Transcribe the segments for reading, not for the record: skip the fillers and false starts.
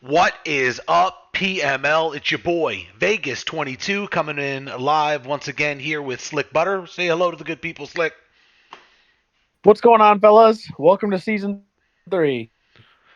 What is up, PML? It's your boy, Vegas 22, coming in live once again here with Slick Butter. Say hello to the good people, Slick. What's going on, fellas? Welcome to season 3.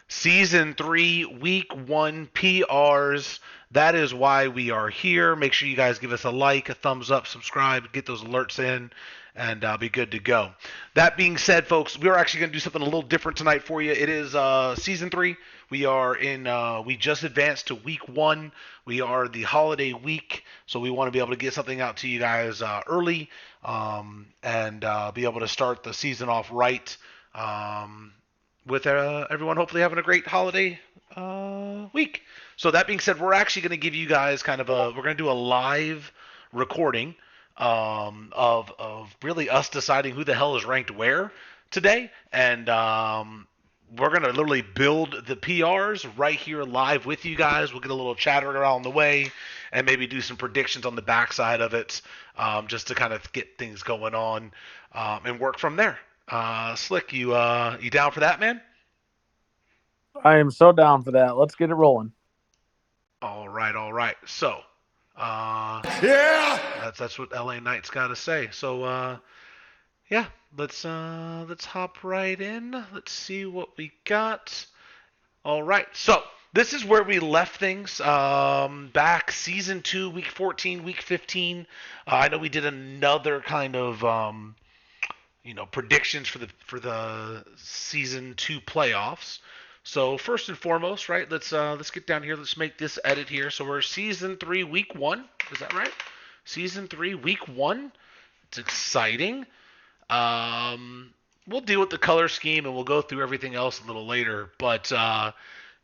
Season 3, Week 1 PRs. That is why we are here. Make sure you guys give us a like, a thumbs up, subscribe, get those alerts in, and be good to go. That being said, folks, we're actually going to do something a little different tonight for you. It is Season 3. We just advanced to Week 1. We are the holiday week, so we want to be able to get something out to you guys early and be able to start the season off right. With everyone hopefully having a great holiday week. So that being said, we're actually going to give you guys we're going to do a live recording of really us deciding who the hell is ranked where today, and we're going to literally build the PRs right here live with you guys. We'll get a little chatter around the way and maybe do some predictions on the backside of it, just to kind of get things going on and work from there. Slick, you down for that, man? I am so down for that. Let's get it rolling. All right, all right. So, yeah, that's what LA Knight's got to say. So, yeah, let's hop right in. Let's see what we got. All right, so this is where we left things back season 2, week 14, week 15. I know we did another kind of predictions for the season 2 playoffs. So first and foremost, right? Let's get down here. Let's make this edit here. So we're season 3, week 1. Is that right? Season 3, week 1. It's exciting. We'll deal with the color scheme and we'll go through everything else a little later. But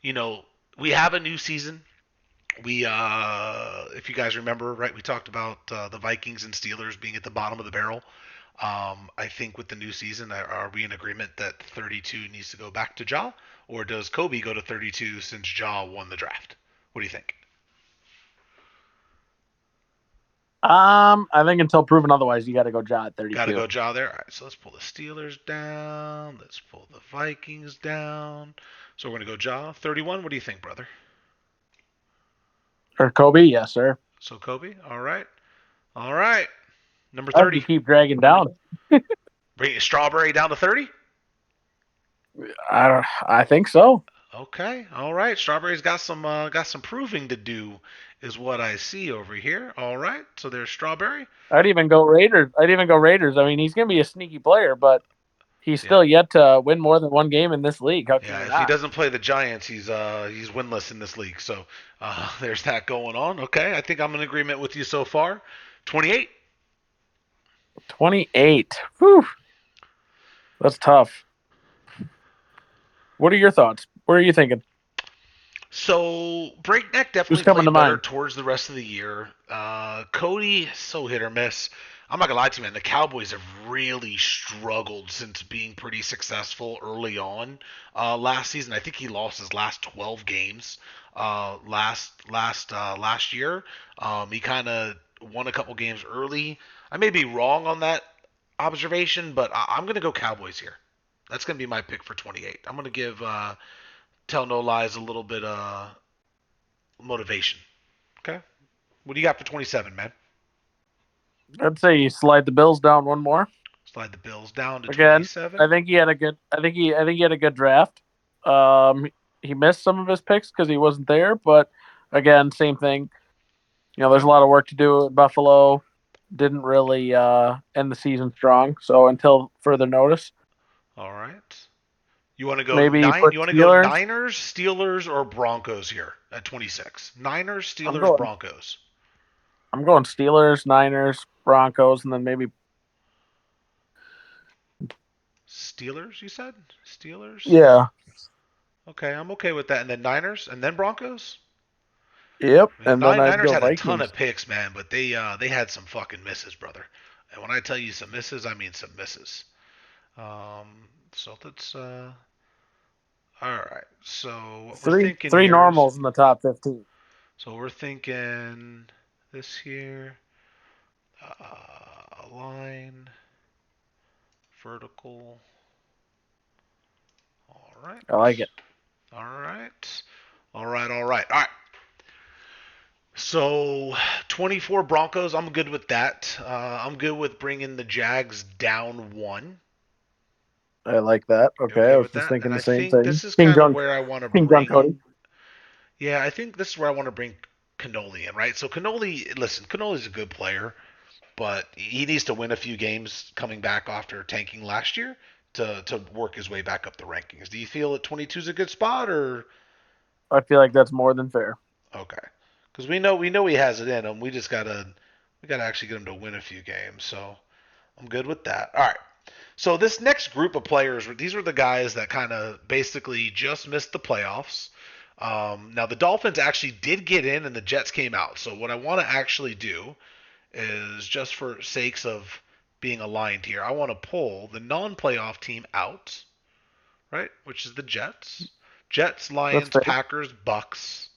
you know, we have a new season. If you guys remember, right, we talked about the Vikings and Steelers being at the bottom of the barrel. I think with the new season, are we in agreement that 32 needs to go back to Ja, or does Kobe go to 32 since Ja won the draft? What do you think? I think until proven otherwise, you got to go Ja at Got to 32. go Ja there. All right, so let's pull the Steelers down. Let's pull the Vikings down. So we're gonna go Ja 31. What do you think, brother? Or Kobe, yes, sir. So Kobe. All right, all right. Number Hard to 30. keep dragging down. Bring Strawberry down to 30. I think so. Okay, all right. Strawberry's got some proving to do, is what I see over here. All right, so there's Strawberry. I'd even go Raiders. I'd even go Raiders. I mean, he's going to be a sneaky player, but he's Yeah, still yet to win more than one game in this league. How can yeah. you If he not? doesn't play the Giants, he's winless in this league. So there's that going on. Okay, I think I'm in agreement with you so far. 28. 28. Whew, that's tough. What are your thoughts? What are you thinking? So Breakneck Who's definitely coming to played better mind? towards the rest of the year. Cody so hit or miss. I'm not gonna lie to you, man. The Cowboys have really struggled since being pretty successful early on last season. I think he lost his last 12 games last year. He kind of won a couple games early. I may be wrong on that observation, but I'm gonna go Cowboys here. That's gonna be my pick for 28. I'm gonna give Tell No Lies a little bit motivation. Okay. What do you got for 27, man? I'd say you slide the Bills down one more. Slide the Bills down to Again, 27. I think he had a good. I think he had a good draft. Um, he missed some of his picks because he wasn't there, but again, same thing. You know, there's Okay. a lot of work to do at Buffalo. Didn't really end the season strong, so until further notice, All right. You want to go maybe nine? put You want to go Steelers. Niners, Steelers, or Broncos here at 26? Niners, I'm Steelers, going. Broncos. I'm going Steelers, Niners, Broncos, and then maybe Steelers, you said? Steelers? yeah, Okay, I'm okay with that. And then Niners, and then Broncos? yep, I mean, and then I'd Niners go had a ton Vikings. of picks, man, but they had some fucking misses, brother. And when I tell you some misses, I mean some misses. So let's all right. So what we're thinking Three here is, normals in the top 15. so we're thinking this here, align, vertical. All right. I like it. All right. All right. All So 24 Broncos, I'm good with that. I'm good with bringing the Jags down one. I like that. You Okay, I okay was with just that? thinking And the I same think thing. this is kind of where I want to King John bring. Cody. Yeah, I think this is where I want to bring Cannoli in, right? So Cannoli, listen, Cannoli's a good player, but he needs to win a few games coming back after tanking last year to work his way back up the rankings. Do you feel that 22 is a good spot, or I feel like that's more than fair. okay? Because we know he has it in him. We gotta actually get him to win a few games. So I'm good with that. All right. So this next group of players, these were the guys that kind of basically just missed the playoffs. Now the Dolphins actually did get in, and the Jets came out. So what I want to actually do is, just for sakes of being aligned here, I want to pull the non-playoff team out, right? Which is the Jets, That's Lions, fair. Packers, Bucks,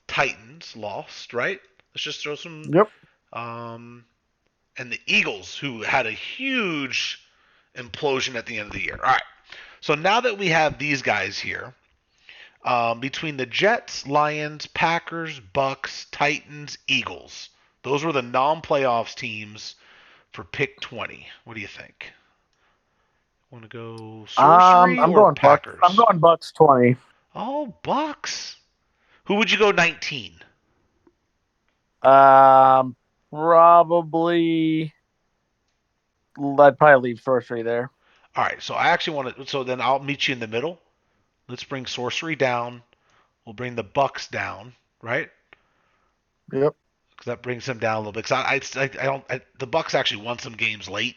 Titans lost, right? Let's just throw some, Yep. um, and the Eagles, who had a huge implosion at the end of the year. All right. So now that we have these guys here, between the Jets, Lions, Packers, Bucks, Titans, Eagles, those were the non-playoffs teams for pick 20. What do you think? Want to go sorcery I'm or going Bucks. I'm Packers? going Bucks 20. Oh, Bucks. Who would you go 19? Um, Probably. I'd probably leave sorcery there. All right, so I actually want to. So then I'll meet you in the middle. Let's bring sorcery down. We'll bring the Bucks down, right? Yep. Because that brings them down a little bit. Because I don't. The Bucks actually won some games late,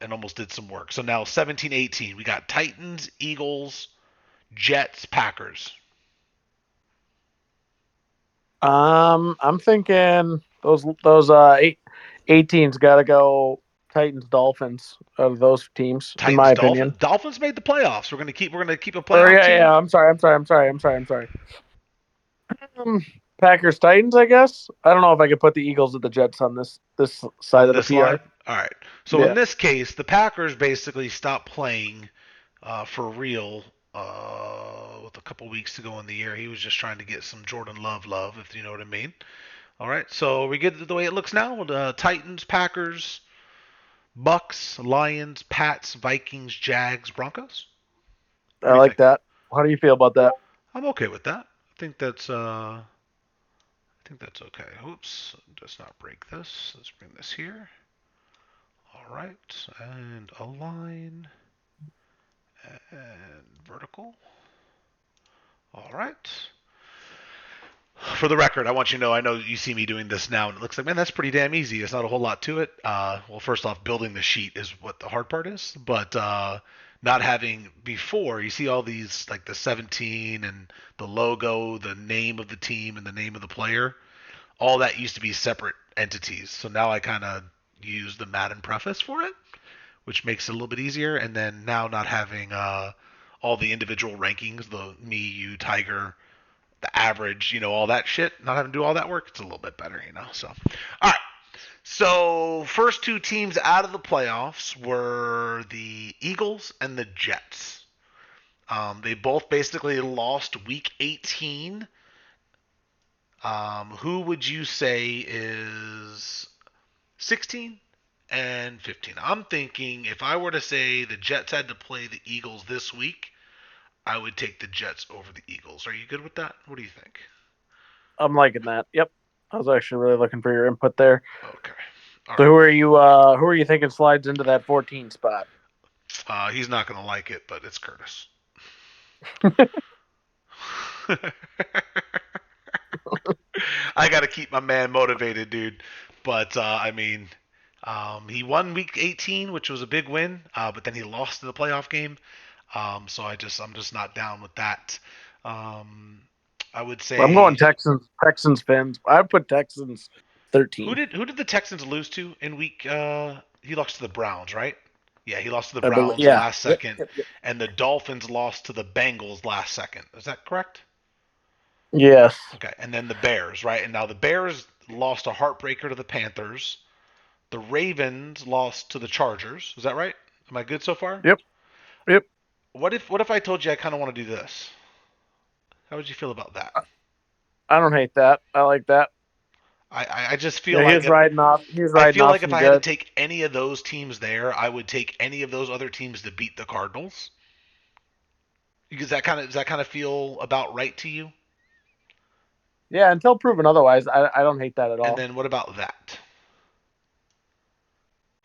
and almost did some work. So now 17-18, we got Titans, Eagles, Jets, Packers. I'm thinking those 18's got to go Titans Dolphins out of those teams, in my Titans, opinion. Dolphins made the playoffs. We're gonna keep a Or playoff yeah. team. I'm sorry. Um, Packers Titans, I guess. I don't know if I could put the Eagles or the Jets on this side On of the this line. PR. All right. So in Yeah. this case, the Packers basically stopped playing for real with a couple weeks to go in the year. He was just trying to get some Jordan love, if you know what I mean. All right. So we get the way it looks now. Titans, Packers, Bucks, Lions, Pats, Vikings, Jags, Broncos. What I do you like think? that. How do you feel about that? I'm okay with that. I think that's okay. Oops, let's not break this. Let's bring this here. All right, and align and vertical. All right. For the record, I want you to know, I know you see me doing this now, and it looks like, man, that's pretty damn easy. It's not a whole lot to it. Well, first off, building the sheet is what the hard part is, but not having before, you see all these, like the 17 and the logo, the name of the team, and the name of the player. All that used to be separate entities. So now I kind of use the Madden preface for it, which makes it a little bit easier. And then now not having all the individual rankings, the me, you, Tiger, the average, all that shit, not having to do all that work, it's a little bit better. So, all right. So, first two teams out of the playoffs were the Eagles and the Jets. They both basically lost week 18. Who would you say is 16 and 15? I'm thinking if I were to say the Jets had to play the Eagles this week, I would take the Jets over the Eagles. Are you good with that? What do you think? I'm liking that. Yep. I was actually really looking for your input there. Okay. All So right. who are you thinking slides into that 14 spot? He's not going to like it, but it's Curtis. I got to keep my man motivated, dude. But I mean, he won week 18, which was a big win. But then he lost in the playoff game. So I'm just not down with that. Um, I would I'm going say Texans Fins. I put Texans who 13. did the Texans lose to in week? He lost to the Browns, right? Yeah, he lost to the I believe. Browns Yeah. last Yep. second, Yep. Yep. and the Dolphins lost to the Bengals last second. Is that correct? Yes. Okay, and then the Bears, right? And now the Bears lost a heartbreaker to the Panthers. The Ravens lost to the Chargers. Is that right? Am I good so far? Yep. Yep. What if I told you I kind of want to do this? How would you feel about that? I don't hate that. I like that. I just feel Yeah, like if he was I riding feel off like if some I had to good. take any of those teams there, I would take any of those other teams to beat the Cardinals. Because does that kind of feel about right to you? Yeah, until proven otherwise, I don't hate that at And all. then what about that?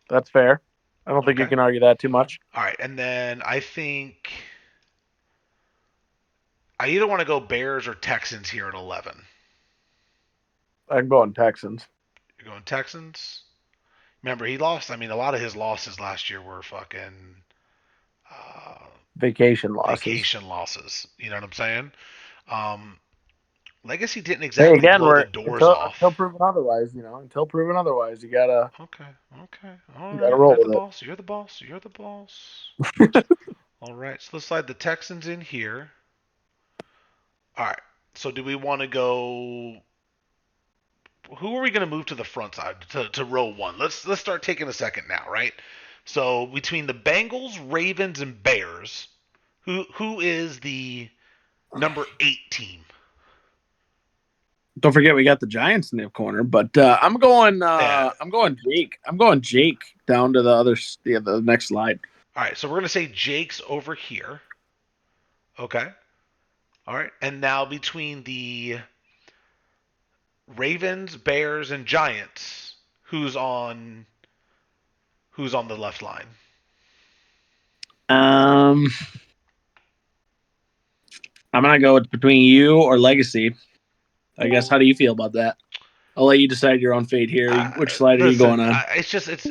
That's fair. I don't think you Okay. can argue that too much. All right. And then I think I either want to go Bears or Texans here at 11. I'm going Texans. You're going Texans? Remember, he lost. I mean, a lot of his losses last year were fucking uh, Vacation losses. vacation losses. You know what I'm saying? Um, Legacy didn't Hey, exactly again, blow the we're doors until off. proven otherwise. Until proven otherwise, Okay, okay. All you gotta right. roll You're the with it. boss. You're the boss. You're the boss. All right. So let's slide the Texans in here. All right. So do we want to go? Who are we going to move to the front side to row one? Let's start taking a second now, right? So between the Bengals, Ravens, and Bears, who is the number 8 team? Don't forget we got the Giants in the corner, but Yeah. I'm going Jake. I'm going Jake down to the next slide. All right. So we're going to say Jake's over here. Okay. All right. And now between the Ravens, Bears, and Giants, who's on the left line? Um, I'm gonna go with between you or Legacy. I guess. How do you feel about that? I'll let you decide your own fate here. Uh, Which slide are you going Listen, on? it's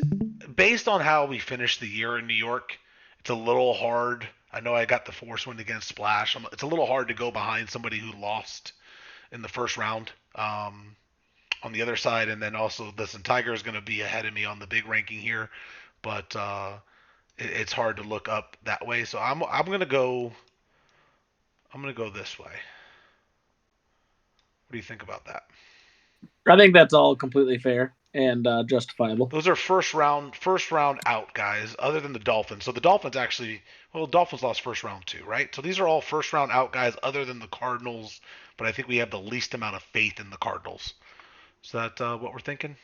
based on how we finished the year in New York. It's a little hard. I know I got the force win against Splash. It's a little hard to go behind somebody who lost in the first round. On the other side, and then also listen, Tiger is going to be ahead of me on the big ranking here, but it's hard to look up that way. So I'm gonna go this way. What do you think about that? I think that's all completely fair and justifiable. Those are first round out guys, other than the Dolphins. So the Dolphins actually, well, the Dolphins lost first round too, right? So these are all first round out guys, other than the Cardinals. But I think we have the least amount of faith in the Cardinals. Is that what we're thinking?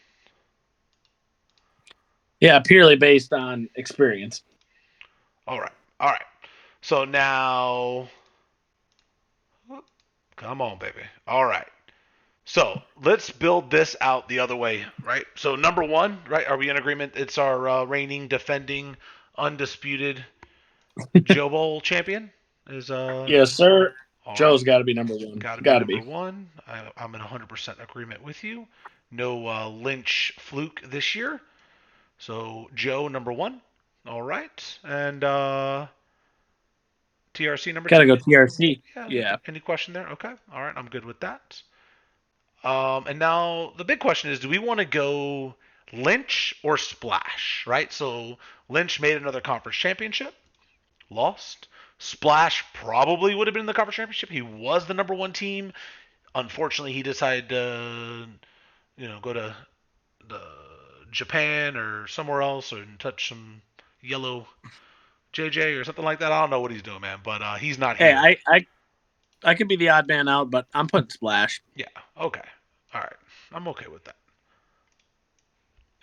Yeah, purely based on experience. All right, all right. So now, come on, baby. All right. So let's build this out the other way, right? So number one, right? Are we in agreement? It's our reigning, defending, undisputed Joe Bowl champion. Is Yes, sir. all right. Joe's got to be number one. Got to be Got to number be. one. I'm in 100% agreement with you. No Lynch fluke this year. So Joe number one. All right. And TRC number Got to two. go TRC. Yeah. Yeah. Any question there? Okay. All right. I'm good with that. And now the big question is, do we want to go Lynch or Splash? Right. So Lynch made another conference championship, lost. Splash probably would have been in the conference championship. He was the number one team. Unfortunately, he decided to, go to the Japan or somewhere else and touch some yellow JJ or something like that. I don't know what he's doing, man, but he's not Hey, here. I could be the odd man out, but I'm putting Splash. Yeah. Okay. All right. I'm okay with that.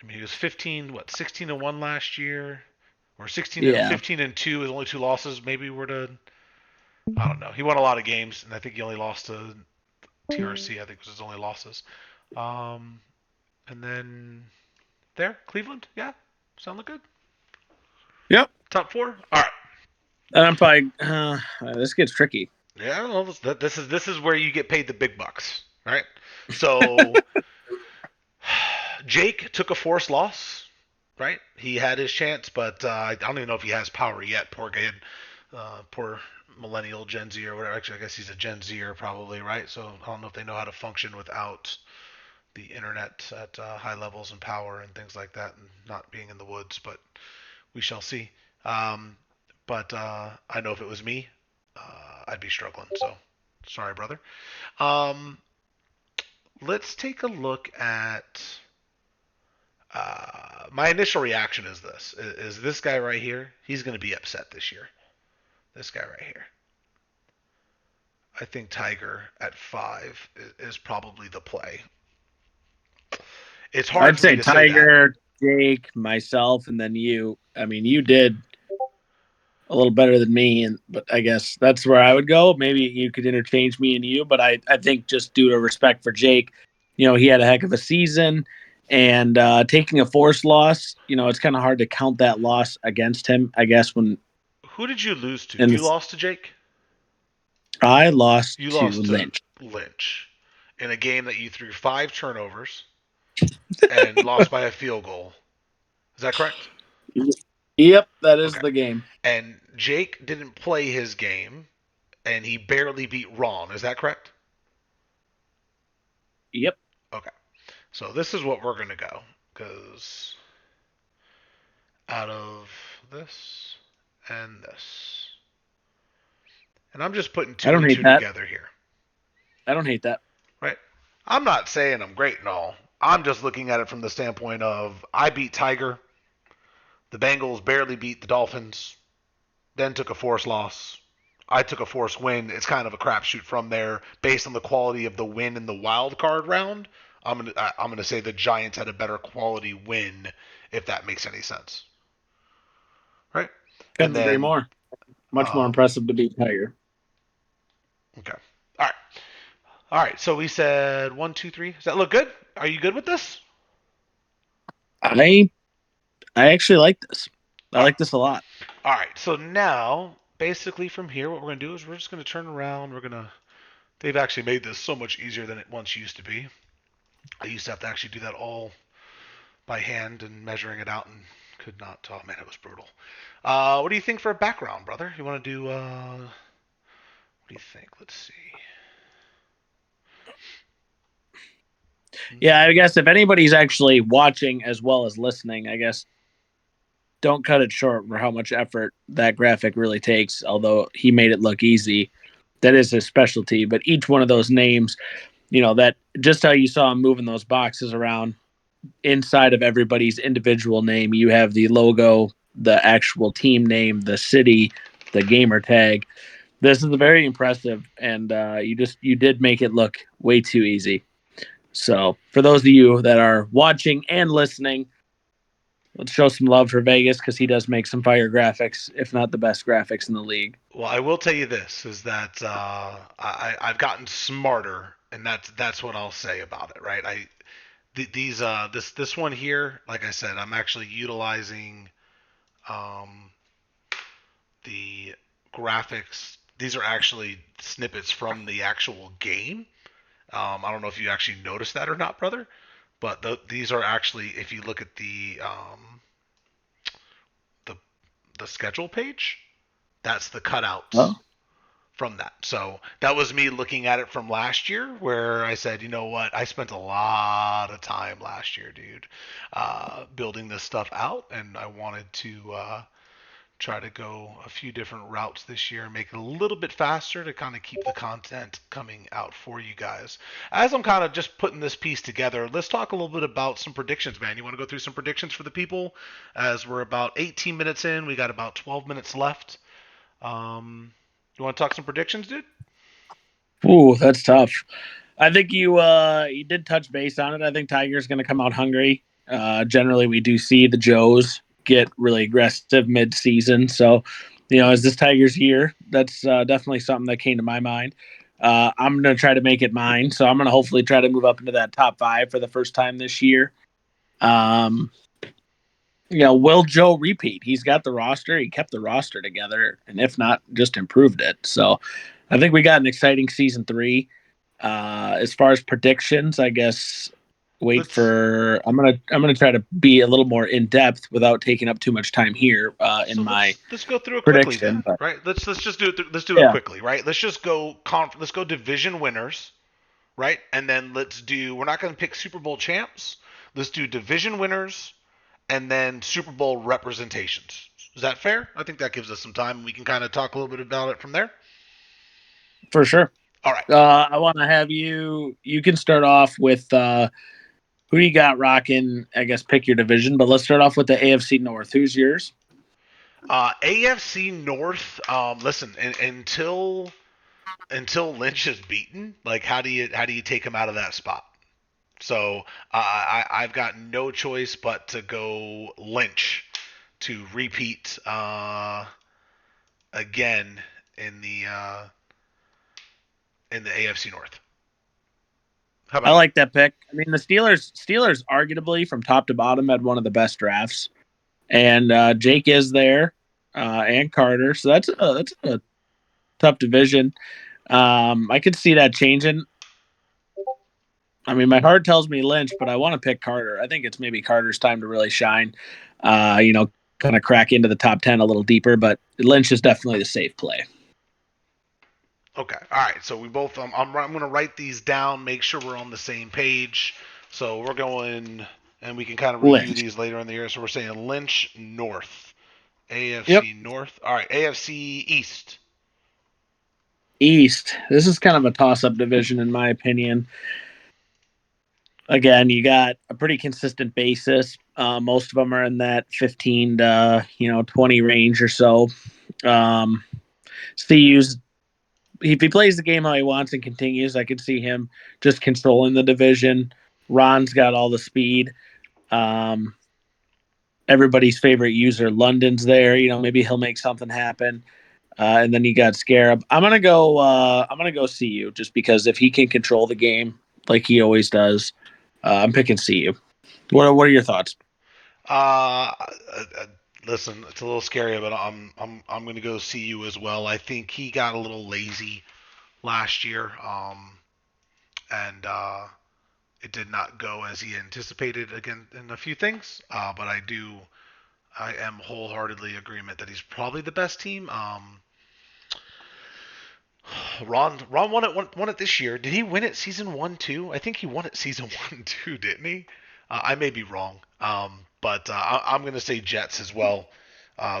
I mean, he was 15, 16-1 last year, or 16 and Yeah. 15 and 2 with only two losses. Maybe we're to, I don't know. He won a lot of games, and I think he only lost to TRC. I think was his only losses. Um, and then there, Cleveland. Yeah, sound look good. Yep. Top four. All right. And I'm probably this gets tricky. Yeah, well, this is where you get paid the big bucks, right? So Jake took a forced loss, right? He had his chance, but I don't even know if he has power yet. Poor kid, poor millennial Gen Z or whatever. Actually, I guess he's a Gen Zer probably, right? So I don't know if they know how to function without the internet at high levels and power and things like that, and not being in the woods. But we shall see. Um, but I know if it was me, I'd be struggling. So sorry, brother. Um, let's take a look at. My initial reaction is this: is this guy right here? He's going to be upset this year. This guy right here. I think Tiger at 5 is probably the play. It's hard I'd for me say to say that. Tiger, Jake, myself, and then you. I mean, you did a little better than me, but I guess that's where I would go. Maybe you could interchange me and you, but I think just due to respect for Jake, he had a heck of a season, and taking a forced loss, it's kind of hard to count that loss against him. I guess when Who did you lose to? and You lost to Jake? I lost You to lost to Lynch. Lynch in a game that you threw 5 turnovers and lost by a field goal. Is that correct? Yep, that is Okay. the game. And Jake didn't play his game and he barely beat Ron. Is that correct? Yep. Okay. So this is what we're going to go. Because out of this and this. And I'm just putting I two don't and hate two that. together here. I don't hate that. Right? I'm not saying I'm great and all. I'm just looking at it from the standpoint of I beat Tiger. The Bengals barely beat the Dolphins. Then took a forced loss. I took a forced win. It's kind of a crapshoot from there based on the quality of the win in the wild card round. I'm gonna say the Giants had a better quality win, if that makes any sense, right? And Couldn't agree then, more. Much more um, impressive to beat Tiger. okay, all right, all right. So we said 1, 2, 3. Does that look good? Are you good with this? I I actually like this. I All right, like this a lot. all right. So now, basically from here, what we're gonna do is we're just gonna turn around. We're gonna. They've actually made this so much easier than it once used to be. I used to have to actually do that all by hand and measuring it out and could not. Oh man, it was brutal. What do you think for a background, brother? You want to do? What do you think? Let's see. Yeah, I guess if anybody's actually watching as well as listening, I guess don't cut it short for how much effort that graphic really takes. Although he made it look easy, that is his specialty. But each one of those names, that just how you saw him moving those boxes around inside of everybody's individual name, you have the logo, the actual team name, the city, the gamer tag. This is very impressive, and you did make it look way too easy. So for those of you that are watching and listening, let's show some love for Vegas because he does make some fire graphics, if not the best graphics in the league. Well, I will tell you this: is that I've gotten smarter, and that's what I'll say about it. Right? These this one here, like I said, I'm actually utilizing um, the graphics. These are actually snippets from the actual game. I don't know if you actually noticed that or not, brother. But these are actually, if you look at the the schedule page, that's the cutouts Oh, from that. So that was me looking at it from last year, where I said, you know what, I spent a lot of time last year, dude, building this stuff out, and I wanted to try to go a few different routes this year, make it a little bit faster to kind of keep the content coming out for you guys. As I'm kind of just putting this piece together, let's talk a little bit about some predictions, man. You want to go through some predictions for the people? As we're about 18 minutes in, we got about 12 minutes left. You want to talk some predictions, dude? ooh, that's tough. I think you did touch base on it. I think Tiger's going to come out hungry. Generally, we do see the Joes get really aggressive mid-season. So, as this Tigers year, that's definitely something that came to my mind. I'm going to try to make it mine. So I'm going to hopefully try to move up into that top five for the first time this year. Um, will Joe repeat? He's got the roster. He kept the roster together, and if not, just improved it. So I think we got an exciting season three. As far as predictions, I guess wait Let's for I'm gonna try to be a little more in depth without taking up too much time here in so my let's go through it quickly prediction. then, But right? Let's just do it. Let's do it yeah, quickly, right? Let's just go let's go division winners, right? And then let's do. We're not going to pick Super Bowl champs. Let's do division winners and then Super Bowl representations. Is that fair? I think that gives us some time. We can kind of talk a little bit about it from there. for sure. All right. I want to have you. You can start off with who you got rocking. I guess pick your division, but let's start off with the AFC North. Who's yours? AFC North. Listen, until until Lynch is beaten, like how do you take him out of that spot? So I've got no choice but to go Lynch to repeat again in the uh, in the AFC North. How I about you? like that pick. I mean, the Steelers arguably from top to bottom had one of the best drafts, and Jake is there, and Carter. So that's a tough division. I could see that changing. I mean, my heart tells me Lynch, but I want to pick Carter. I think it's maybe Carter's time to really shine. You know, kind of crack into the top 10 a little deeper, but Lynch is definitely the safe play. Okay. All right. So we both. I'm going to write these down. Make sure we're on the same page. So we're going, and we can kind of review Lynch. these later in the year. So we're saying Lynch North, Yep. AFC North. All right. AFC East. East. This is kind of a toss up division, in my opinion. Again, you got a pretty consistent basis. Most of them are in that 15 to 20 range or so. Um, CU's if he plays the game how he wants and continues, I could see him just controlling the division. Ron's got all the speed. Um, Everybody's favorite user, London's there. You know, maybe he'll make something happen. And then you got Scarab. I'm gonna go. I'm gonna go CU just because if he can control the game like he always does, I'm picking CU. What are your thoughts? Uh, uh, Listen, it's a little scary, but I'm going to go CU as well. I think he got a little lazy last year, and it did not go as he anticipated again in a few things. But I am wholeheartedly agreement that he's probably the best team. Ron won it this year. Did he win it season one too? I think he won it season one too, didn't he? I may be wrong, but I'm going to say Jets as well.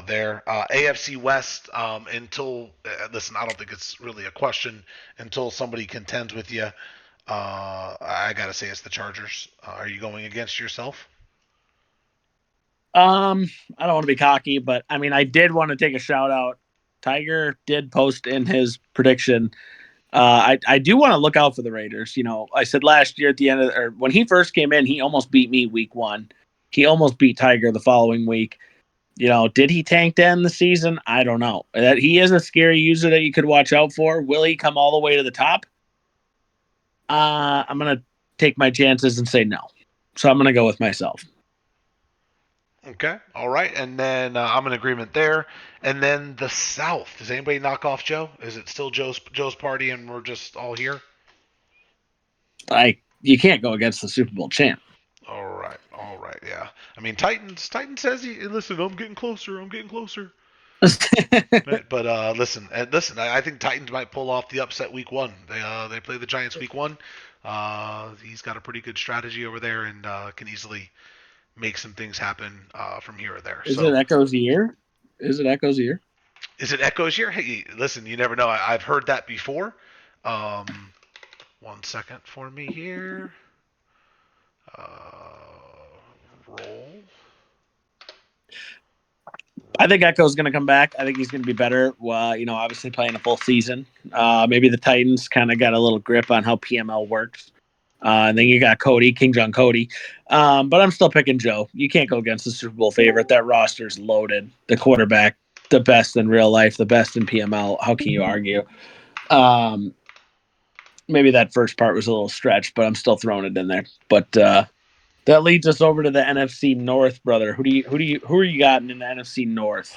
There, AFC West. Until listen, I don't think it's really a question until somebody contends with you. I gotta say it's the Chargers. Are you going against yourself? Um, I don't want to be cocky, but I mean, I did want to take a shout out. Tiger did post in his prediction. I do want to look out for the Raiders. You know, I said last year at the end of or when he first came in, he almost beat me week one. He almost beat Tiger the following week. You know, did he tank to end the season? I don't know. That he is a scary user that you could watch out for. Will he come all the way to the top? I'm gonna take my chances and say no. So I'm gonna go with myself. Okay, all right, and then I'm in agreement there. And then the South. Does anybody knock off Joe? Is it still Joe's party, and we're just all here? You can't go against the Super Bowl champ. All right, yeah. I mean, Titan says he listen. I'm getting closer. I'm getting closer. But listen. I think Titans might pull off the upset week one. They play the Giants week one. He's got a pretty good strategy over there and can easily make some things happen from here or there. Is it So Echo's year? Is it Echo's year? is it Echoes here? Hey, listen, you never know. I've heard that before. Um, 1 second for me here. Roll. I think Echo's going to come back. I think he's going to be better. Well, you know, obviously playing a full season. Maybe the Titans kind of got a little grip on how PML works. And then you got Cody, King John Cody. But I'm still picking Joe. You can't go against the Super Bowl favorite. That roster's loaded. The quarterback, the best in real life, the best in PML. How can you argue? Um, Maybe that first part was a little stretched, but I'm still throwing it in there. But that leads us over to the NFC North, brother. Who are you got in the NFC North?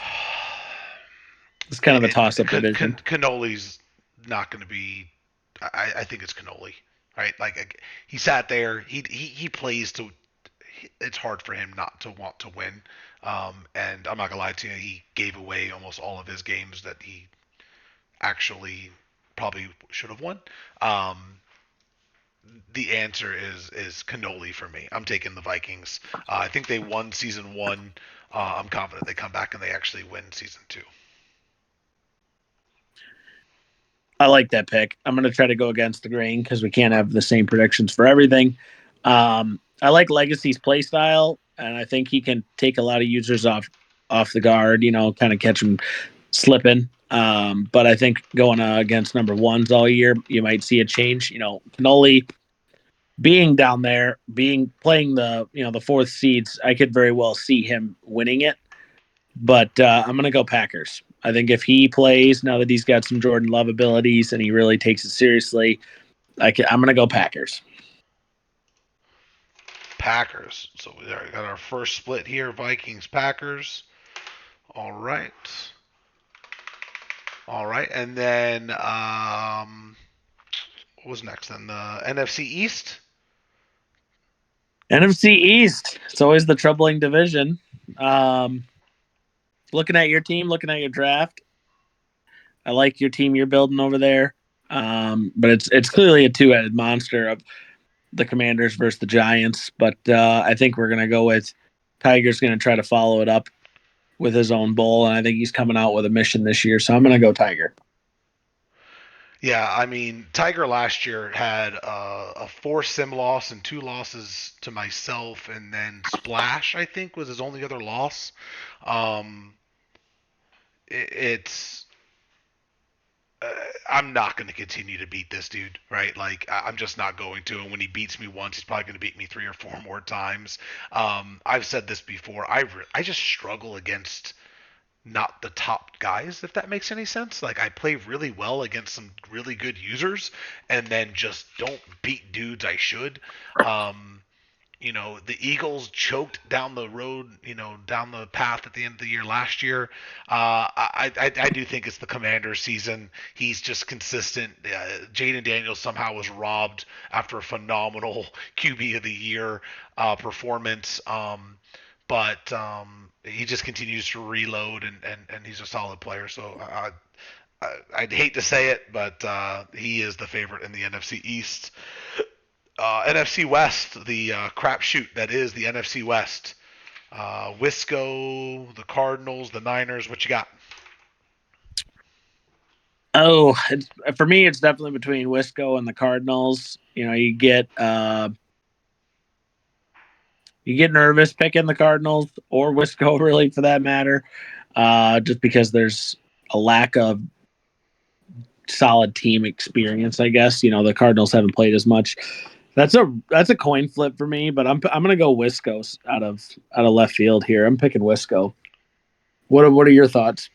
It's kind of a toss-up division. Canoli's not going to be. I think it's Canoli, right? Like he sat there. He plays to. It's hard for him not to want to win. And I'm not gonna lie to you. He gave away almost all of his games that he actually probably should have won. The answer is Canoli for me. I'm taking the Vikings. I think they won season one. I'm confident they come back and they actually win season two. I like that pick. I'm going to try to go against the grain because we can't have the same predictions for everything. I like Legacy's play style, and I think he can take a lot of users off the guard. You know, kind of catch them. slipping. But I think going against number ones all year, you might see a change. Canoli being down there, being playing the fourth seeds, I could very well see him winning it. But I'm going to go Packers. I think if he plays now that he's got some Jordan Love abilities and he really takes it seriously, I'm going to go Packers. Packers. So we got our first split here: Vikings, Packers. All right. All right, and then what was next? Then the NFC East. NFC East. It's always the troubling division. Um, Looking at your team, looking at your draft, I like your team you're building over there. But it's clearly a two-headed monster of the Commanders versus the Giants. But I think we're gonna go with Tiger's gonna try to follow it up with his own bowl, and I think he's coming out with a mission this year. So I'm gonna go Tiger. Yeah, I mean, Tiger last year had a four sim loss and two losses to myself, and then Splash, I think, was his only other loss. Um, it's I'm not going to continue to beat this dude, right? Like I'm just not going to. And when he beats me once, he's probably going to beat me three or four more times. I've said this before. I just struggle against not the top guys, if that makes any sense. Like I play really well against some really good users, and then just don't beat dudes I should. Um, the Eagles choked down the road, down the path at the end of the year last year. I do think it's the Commanders' season. He's just consistent. Jaden Daniels somehow was robbed after a phenomenal QB of the year performance. But he just continues to reload, and he's a solid player. So I'd hate to say it, but he is the favorite in the NFC East. NFC West, the crapshoot that is the NFC West. Wisco, the Cardinals, the Niners. What you got? Oh, for me, it's definitely between Wisco and the Cardinals. You get nervous picking the Cardinals or Wisco, really, for that matter, just because there's a lack of solid team experience. I guess the Cardinals haven't played as much. That's a coin flip for me, but I'm gonna go Wisco out of left field here. I'm picking Wisco. What are your thoughts?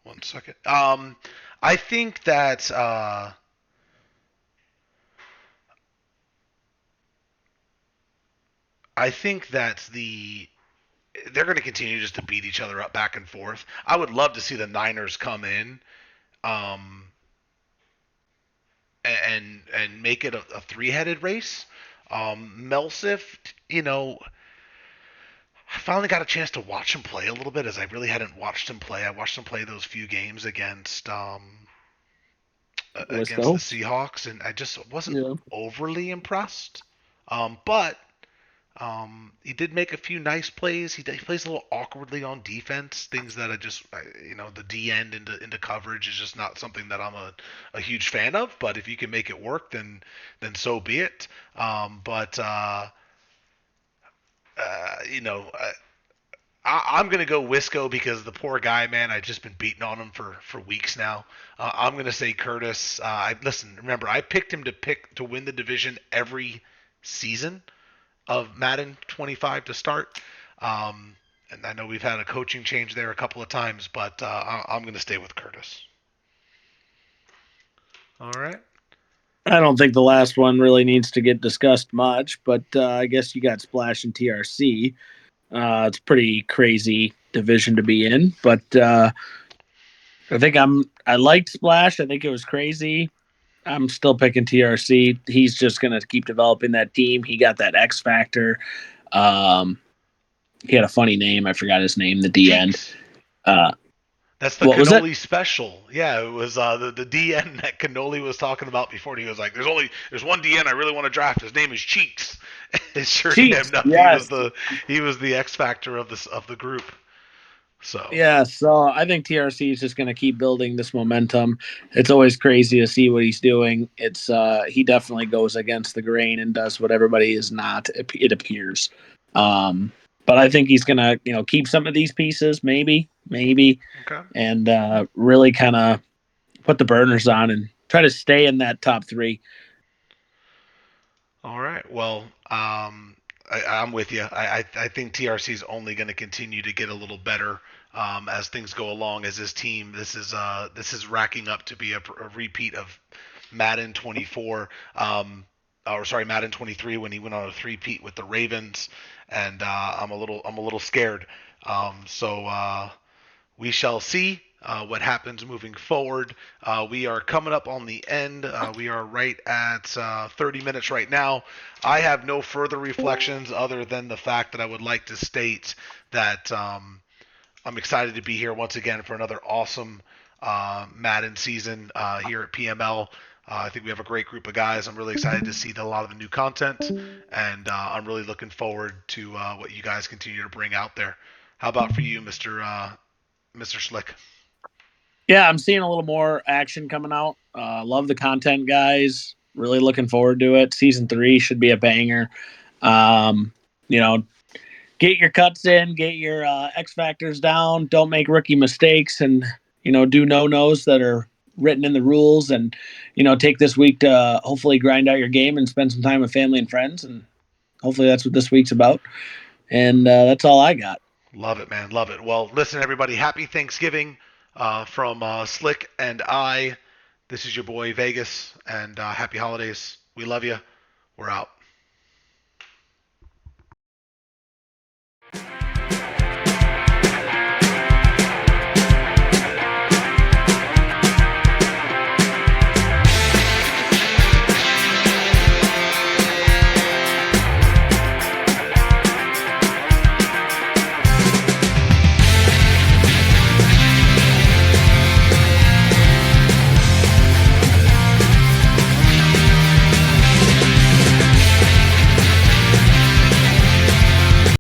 1 second. I think that they're going to continue just to beat each other up back and forth. I would love to see the Niners come in, um, and make it a three-headed race. Melsif, I finally got a chance to watch him play a little bit, as I really hadn't watched him play. I watched him play those few games against the Wisco. Seahawks, and I just wasn't Yeah. overly impressed. But he did make a few nice plays. He plays a little awkwardly on defense, things that the D end into coverage is just not something that I'm a huge fan of. But if you can make it work, then so be it. But you know, I'm gonna go Wisco because the poor guy, man, I've just been beating on him for weeks now. I'm gonna say Curtis. Listen, remember, I picked him to win the division every season of Madden 25 to start. And I know we've had a coaching change there a couple of times, but I'm gonna stay with Curtis. All right. I don't think the last one really needs to get discussed much, but I guess you got Splash and TRC. It's a pretty crazy division to be in, but I liked Splash. I think it was crazy. I'm still picking TRC. He's just gonna keep developing that team. He got that X factor. Um, he had a funny name. I forgot his name. The DN. Cheeks. Uh, That's the what was it? cannoli special. Yeah, it was the DN that Cannoli was talking about before. And he was like, "There's one DN I really want to draft. His name is Cheeks." Sure Cheeks. enough, Yes. he was the X factor of the group. So Yeah, so I think TRC is just going to keep building this momentum. It's always crazy to see what he's doing. It's he definitely goes against the grain and does what everybody is not. It appears. Um, but I think he's gonna keep some of these pieces, maybe, Okay. and really kind of put the burners on and try to stay in that top three. All right. Well, I'm with you. I think TRC is only going to continue to get a little better as things go along. As this team, this is racking up to be a repeat of Madden 24, or sorry, Madden 23 when he went on a three-peat with the Ravens, and I'm a little scared. We shall see what happens moving forward. We are coming up on the end. We are right at 30 minutes right now. I have no further reflections other than the fact that I would like to state that I'm excited to be here once again for another awesome Madden season here at PML. I think we have a great group of guys. I'm really excited to see a lot of the new content, and I'm really looking forward to what you guys continue to bring out there. How about for you, Mr. Slick? Yeah, I'm seeing a little more action coming out. Love the content, guys. Really looking forward to it. Season 3 should be a banger. Um, you know, get your cuts in, get your X factors down. Don't make rookie mistakes, and do no nos that are written in the rules. And take this week to hopefully grind out your game and spend some time with family and friends. And hopefully that's what this week's about. And that's all I got. Love it, man. Love it. Well, listen, everybody. Happy Thanksgiving from Slick and I. This is your boy Vegas, and happy holidays. We love you. We're out.